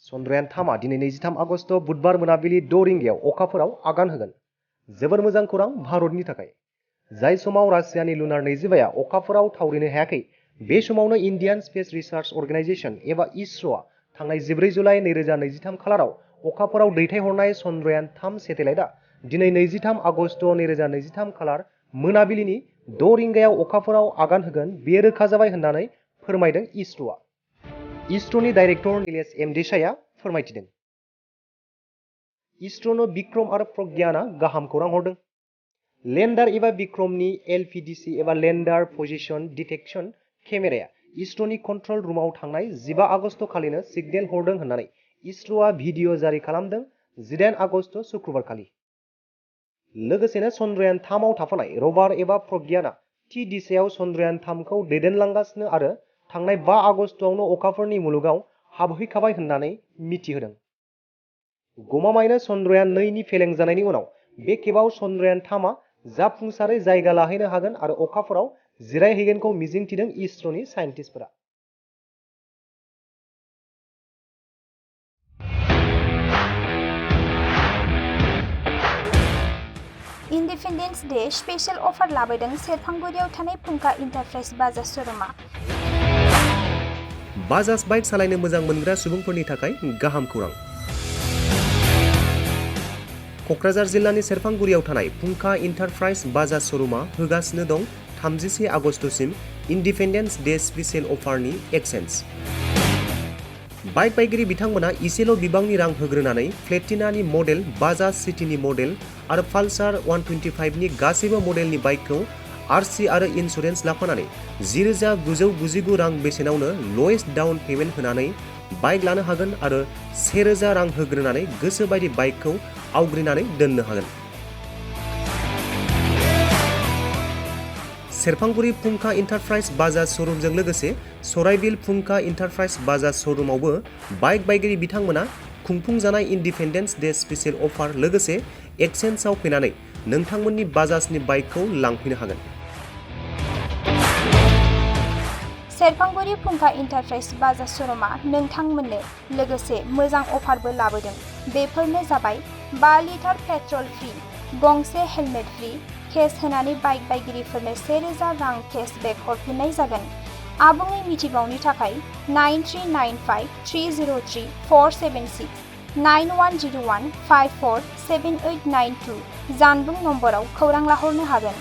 चन्द्रयान 3आ दिनै 23 आगस्ट बुधबार मोनाबिलि 6 रिंगायाव अखाफोराव आगान होगोन। जोबोर मोजां खौरां भारतनि थाखाय। जाय समाव रासियानि लुनार 25आ अखाफोराव थावरिनो हायाखै, बे समावनो इन्डियान स्पेस रिसार्च अर्गेनाइजेशन एबा इसर'आ थांनाय 14 जुलाइ 2023 खालाराव अखाफोराव दैथायहरनाय चन्द्रयान 3 सेटेलाइटआ दिनै 23 आगस्ट 2023 खालार मोनाबिलिनि 6 रिंगायाव अखाफोराव आगान होगोन बेयो रोखा जाबाय होननानै फोरमायदों इसर'आ। इसर'नि डाइरेक्टर नीलेश एम देसाईआ फोरमायथिदों। इसर'नो विक्रम आरो प्रज्ञानआ गाहाम खौरां हरदों। लेन्डार एबा विक्रमनि एलपीडीसी एबा लेन्डार पजिशन डिटेक्शन केमेराया इसर'नि कन्ट्रल रुमाव थांनाय 15 आगस्ट खालिनो सिगनेल हरदों होननानै इसर'आ भिडिअ जारि खालामदों 18 आगस्ट शुक्रबारखालि। लोगोसेनो चन्द्रयान 3 आव थाफानाय रभार एबा प्रज्ञानआ थि दिशायाव चन्द्रयान 3 खौ दैदेनलांगासिनो आरो थांनाय 5 आगस्टआवनो अखाफोरनि मुलुगाव हाबहैखाबाय होननानै मिथिहोदों। गमामायैनो चन्द्रयान 2 नि फेलें जानायनि उनाव बे खेबाव चन्द्रयान 3आ जाफुंसारै जायगा लाहैनो हागोन आरो अखाफोराव जिरायहैगोनखौ मिजिंथिदों इसर'नि साइन्टिस्टफोरा। इन्डिपेन्डेन्स डे स्पेशल अफार लाबोदों सेरफांगुरियाव थानाय फुंखा इन्टारप्राइज बाजाज श'रुमा। बाजाज बाइक सालायनो मोजां मोनग्रा सुबुंफोरनि थाखाय गाहाम खौरां। क'क्राझार जिल्लानि सेरफांगुरियाव थानाय फुंखा इन्टारप्राइज बाजाज श'रुमा होगासिनो दं 31 आगस्टसिम इन्डिपेन्डेन्स डे स्पेशल अफारनि एक्सेन्ज। बाइक बायगिरि बिथांमोना इसेल' बिबांनि रां होग्रोनानै प्लेटिनानि मडेल, बाजाज सिटीनि मडेल आरो पालसार 125 नि गासैबो मडेलनि बाइकखौ आरसि आरो इन्सुरेन्स लाफानानै 10,999 रां बेसेनावनो ल'एस्ट डाउन पेमेन्ट होनानै बाइक लानो हागोन आरो 1,000 रां होग्रोनानै गोसो बायदि बाइकखौ आवग्रिनानै दोननो हागोन। सेरफांगुरि फुंखा इन्टारप्राइज बाजाज श'रुमजों लोगोसे सराइबिल फुंखा इन्टारप्राइज बाजाज श'रुमावबो बाइक बायगिरि बिथांमोना खुंफुंजानाय इन्डिपेन्डेन्स डे स्पेशल अफार लोगोसे एक्सेन्जआव फैनानै नोंथांमोननि बाजाजनि बाइकखौ लांफैनो हागोन। सेरफांगुरि फुंखा इन्टारप्राइज बाजाज श'रुमा नोंथांमोननो लोगोसे मोजां अफारबो लाबोदों। बेफोरनो जाबाय 5 लिटार पेट्रल फ्रि, गंसे हेलमेट फ्रि, केस होनानै बाइक बायगिरिफोरनो 1,000 रां केसबेक हरफिननाय जागोन। आबुङै मिथिबावनो थाखाय 9395 303 476 9101 547892 जानबुं नम्बराव खौरां लाहरनो हागोन।